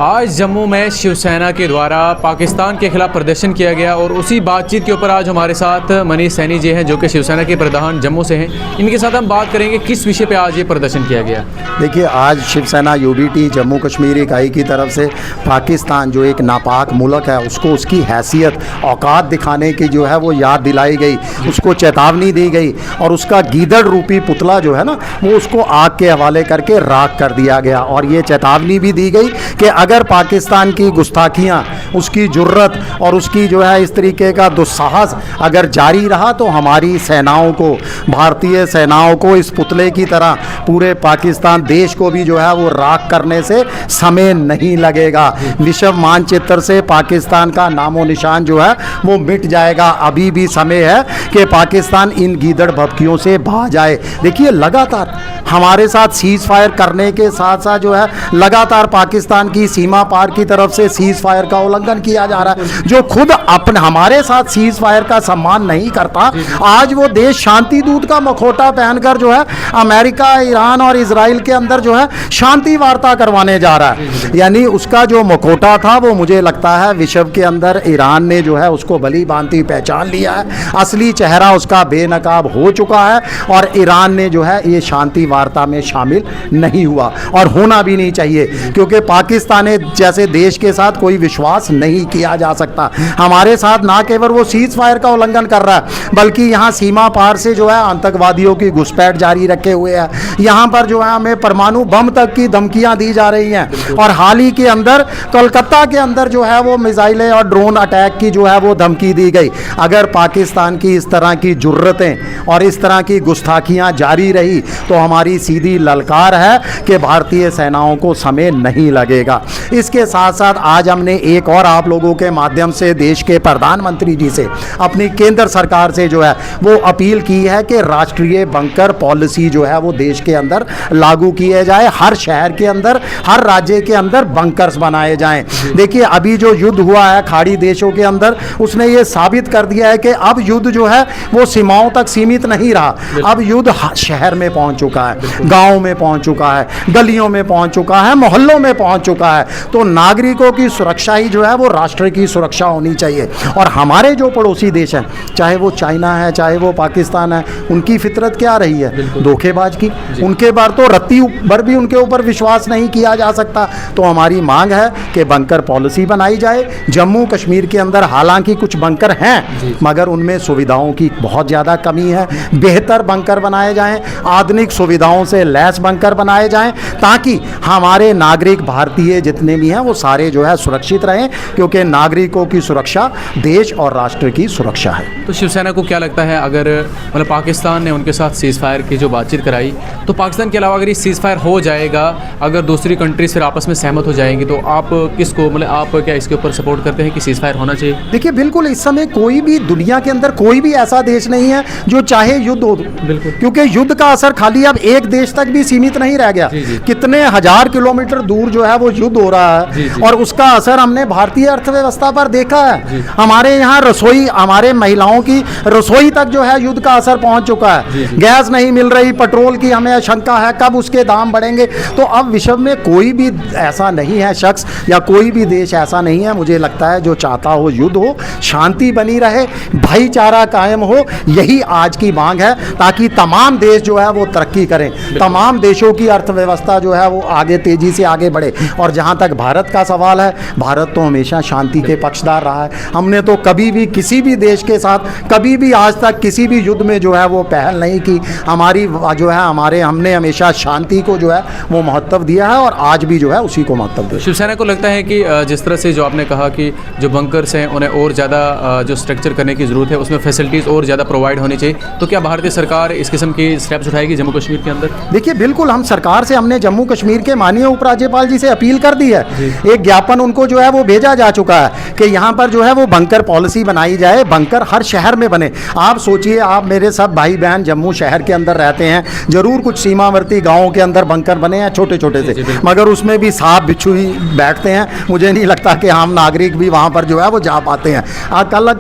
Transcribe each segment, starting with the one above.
आज जम्मू में शिवसेना के द्वारा पाकिस्तान के खिलाफ प्रदर्शन किया गया और उसी बातचीत के ऊपर आज हमारे साथ मनीष सैनी जी हैं जो कि शिवसेना के प्रधान जम्मू से हैं। इनके साथ हम बात करेंगे किस विषय पे आज ये प्रदर्शन किया गया। देखिए, आज शिवसेना यूबीटी जम्मू कश्मीर इकाई की तरफ से पाकिस्तान जो एक नापाक मुल्क है उसको उसकी हैसियत औकात दिखाने की जो है वो याद दिलाई गई, उसको चेतावनी दी गई और उसका गीदड़ रूपी पुतला जो है ना वो उसको आग के हवाले करके राख कर दिया गया। और ये चेतावनी भी दी गई कि अगर पाकिस्तान की गुस्ताखियाँ, उसकी जुर्रत और उसकी जो है इस तरीके का दुस्साहस अगर जारी रहा तो हमारी सेनाओं को, भारतीय सेनाओं को इस पुतले की तरह पूरे पाकिस्तान देश को भी जो है वो राख करने से समय नहीं लगेगा। विश्व मानचित्र से पाकिस्तान का नामो निशान जो है वो मिट जाएगा। अभी भी समय है कि पाकिस्तान इन गीदड़ भभकियों से बाहर जाए। देखिए, लगातार हमारे साथ सीज़ फायर करने के साथ साथ जो है लगातार पाकिस्तान की सीमा पार की तरफ से सीज़ फायर का उल्लंघन किया जा रहा है। जो खुद अपने हमारे साथ सीज़ फायर का सम्मान नहीं करता, आज वो देश शांति दूत का मखोटा पहनकर जो है अमेरिका, ईरान और इजराइल के अंदर जो है शांति वार्ता करवाने जा रहा है। यानी उसका जो मखोटा था वो मुझे लगता है विश्व के अंदर ईरान ने जो है उसको भली भांति पहचान लिया है। असली चेहरा उसका बेनकाब हो चुका है और ईरान ने जो है ये शांति वार्ता में शामिल नहीं हुआ और होना भी नहीं चाहिए, क्योंकि पाकिस्तान जैसे देश के साथ कोई विश्वास नहीं किया जा सकता। हमारे साथ ना केवल वो सीज़ फायर का उल्लंघन कर रहा है बल्कि यहाँ सीमा पार से जो है आतंकवादियों की घुसपैठ जारी रखे हुए है। यहाँ पर जो है हमें परमाणु बम तक की धमकियाँ दी जा रही हैं और हाल ही के अंदर कोलकाता के अंदर जो है वो मिसाइलें और ड्रोन अटैक की जो है वो धमकी दी गई। अगर पाकिस्तान की इस तरह की जुर्रतें और इस तरह की गुस्ताखियाँ जारी रही तो हमारी सीधी ललकार है कि भारतीय सेनाओं को समय नहीं लगेगा। इसके साथ साथ आज हमने एक और आप लोगों के माध्यम से देश के प्रधानमंत्री जी से, अपनी केंद्र सरकार से जो है वो अपील की है कि राष्ट्रीय बंकर पॉलिसी जो है वो देश के अंदर लागू किए जाए। हर शहर के अंदर, हर राज्य के अंदर बंकर्स बनाए जाएं। देखिए, अभी जो युद्ध हुआ है खाड़ी देशों के अंदर, उसने ये साबित कर दिया है कि अब युद्ध जो है वो सीमाओं तक सीमित नहीं रहा। अब युद्ध शहर में पहुंच चुका है, गाँव में पहुंच चुका है, गलियों में पहुंच चुका है, मोहल्लों में पहुंच चुका है। तो नागरिकों की सुरक्षा ही जो है वो राष्ट्र की सुरक्षा होनी चाहिए। और हमारे जो पड़ोसी देश हैं, चाहे वो चाइना है, चाहे वो पाकिस्तान है, उनकी फितरत क्या रही है? धोखेबाज की। उनके बार तो रत्ती भर भी उनके ऊपर विश्वास नहीं किया जा सकता। तो हमारी मांग है कि बंकर पॉलिसी बनाई जाए। जम्मू कश्मीर के अंदर हालांकि कुछ बंकर हैं मगर उनमें सुविधाओं की बहुत ज़्यादा कमी है। बेहतर बंकर बनाए जाएं, आधुनिक सुविधाओं से लैस बंकर बनाए जाएं ताकि हमारे नागरिक भारतीय जितने भी हैं वो सारे जो है सुरक्षित रहें, क्योंकि नागरिकों की सुरक्षा देश और राष्ट्र की सुरक्षा है। तो शिवसेना को क्या लगता है, अगर मतलब पाकिस्तान ने उनके साथ सीज़ फायर की जो बातचीत कराई तो पाकिस्तान के अलावा अगर ये सीज़ फायर हो जाएगा, अगर दूसरी कंट्रीज फिर आपस में सहमत हो जाएंगी तो आप किसको, मतलब आप क्या इसके ऊपर सपोर्ट करते हैं कि सीज़ फायर होना चाहिए? देखिए, बिल्कुल इस समय कोई भी दुनिया के अंदर कोई भी ऐसा देश नहीं है जो चाहे युद्ध हो। बिल्कुल, क्योंकि युद्ध का असर खाली अब एक देश तक भी सीमित नहीं रह गया। कितने हजार किलोमीटर दूर जो है वो युद्ध हो रहा है और उसका असर हमने भारतीय अर्थव्यवस्था पर देखा है। हमारे यहाँ रसोई, हमारे महिलाओं की रसोई तक जो है युद्ध का असर पहुंच चुका है। गैस नहीं मिल रही, पेट्रोल की हमें आशंका है कब उसके दाम बढ़ेंगे। तो अब विश्व में कोई भी ऐसा नहीं है शख्स या कोई भी देश ऐसा नहीं है, मुझे लगता है, जो चाहता हो युद्ध हो, शांति बनी रहे, भाईचारा कायम हो। यही आज की मांग है ताकि तमाम देश जो है वो तरक्की करें, तमाम देशों की अर्थव्यवस्था जो है वो आगे तेजी से आगे बढ़े। और जहाँ तक भारत का सवाल है, भारत तो हमेशा शांति के पक्षधार रहा है। हमने तो कभी भी किसी भी देश के साथ कभी भी आज तक किसी भी युद्ध में जो है वो पहल नहीं की। हमारी जो है हमने हमेशा शांति को जो है वो महत्व दिया है और आज भी जो है उसी को महत्व दिया। शिवसेना को लगता है कि जिस तरह से जो आपने कहा कि जो बंकर्स हैं उन्हें और ज़्यादा जो स्ट्रक्चर करने की ज़रूरत है, उसमें फैसिलिटीज़ और ज़्यादा प्रोवाइड होनी चाहिए, तो क्या भारतीय सरकार इस किस्म की स्टेप्स उठाएगी जम्मू कश्मीर के अंदर? देखिए, बिल्कुल हम सरकार से, हमने जम्मू कश्मीर के माननीय उपराज्यपाल जी से अपील कर दी है। एक ज्ञापन उनको जो है वो भेजा भेजा जा चुका है कि यहाँ पर जो है वो बंकर पॉलिसी बनाई जाए, बंकर हर शहर में बने। आप सोचिए, आप मेरे सब भाई बहन जम्मू शहर के अंदर रहते हैं, जरूर कुछ सीमावर्ती गाँवों के अंदर बंकर बने हैं छोटे छोटे से, मगर उसमें भी सांप बिच्छू ही बैठते हैं। मुझे नहीं लगता कि आम नागरिक भी वहाँ पर जो है वो जा पाते हैं।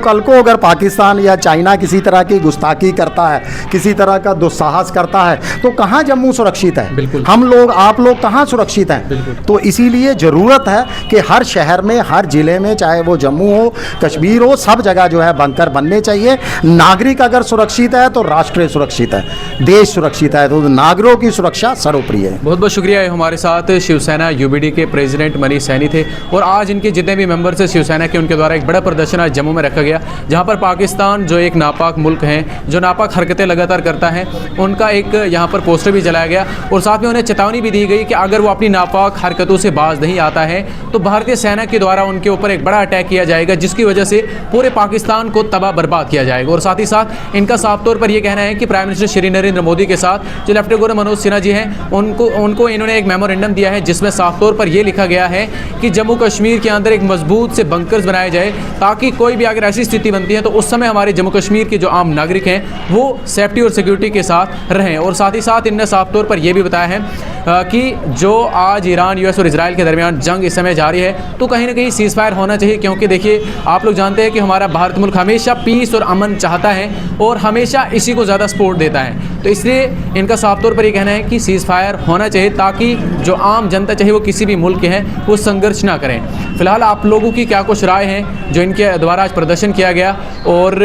कल को अगर पाकिस्तान या चाइना किसी तरह की गुस्ताखी करता है, किसी तरह का दुस्साहस करता है, तो कहाँ जम्मू सुरक्षित है? बिल्कुल। हम लोग, आप लोग कहाँ सुरक्षित हैं? तो इसीलिए ज़रूरत है कि हर शहर में, हर ज़िले में, चाहे वो जम्मू हो, कश्मीर हो, सब जगह जो है बंकर बनने चाहिए। नागरिक अगर सुरक्षित है तो राष्ट्र सुरक्षित है, देश सुरक्षित है, तो नागरिकों की सुरक्षा सर्वोपरि है। बहुत बहुत शुक्रिया। हमारे साथ शिवसेना यूबीडी के प्रेसिडेंट मनीष सैनी थे, और आज इनके जितने भी मेंबर्स हैं शिवसेना के, उनके द्वारा एक बड़ा प्रदर्शन आज जम्मू में रखा गया, जहां पर पाकिस्तान जो एक नापाक मुल्क है, जो नापाक हरकतें लगातार करता है, उनका एक यहां पर पोस्टर भी जलाया गया, और साथ में उन्हें चेतावनी भी दी गई कि अगर वो अपनी नापाक हरकतों से बाज नहीं आता है तो भारतीय सेना के द्वारा उनके ऊपर एक बड़ा अटैक किया जाएगा, जिसकी वजह से पूरे पाकिस्तान को तबाह बर्बाद किया जाएगा। और साथ ही साथ इनका साफ तौर पर यह कहना है कि प्राइम मिनिस्टर श्री नरेंद्र मोदी के साथ जो लेफ्टिनेंट गवर्नर मनोज सिन्हा जी हैं, उनको इन्होंने एक मेमोरेंडम दिया है, जिसमें साफ तौर पर यह लिखा गया है कि जम्मू कश्मीर के अंदर एक मजबूत से बंकर्स बनाए जाए, ताकि कोई भी अगर ऐसी स्थिति बनती है तो उस समय हमारे जम्मू कश्मीर के जो आम नागरिक हैं वो सेफ्टी और सिक्योरिटी के साथ रहें। और साथ ही साथ इनने साफ तौर पर यह भी बताया है कि जो आज ईरान, यूएस और इजराइल के दरमियान जंग इस समय जारी है, तो कहीं ना कहीं सीज़ फायर होना चाहिए, क्योंकि देखिए आप लोग जानते हैं कि हमारा भारत मुल्क हमेशा पीस और अमन चाहता है और हमेशा इसी को ज़्यादा सपोर्ट देता है। तो इसलिए इनका साफ तौर पर ये कहना है कि सीज़ फायर होना चाहिए, ताकि जो आम जनता, चाहे वो किसी भी मुल्क के हैं, वो संघर्ष ना करें। फिलहाल आप लोगों की क्या कुछ राय हैं जो इनके द्वारा आज प्रदर्शन किया गया और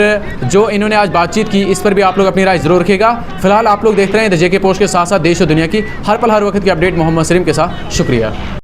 जो इन्होंने आज बातचीत की, इस पर भी आप लोग अपनी राय जरूर रखिएगा। फिलहाल आप लोग देखते रहें द जेके पोस्ट के साथ साथ देश और दुनिया की हर पल हर वक्त की अपडेट मोहम्मद सलीम के साथ। शुक्रिया।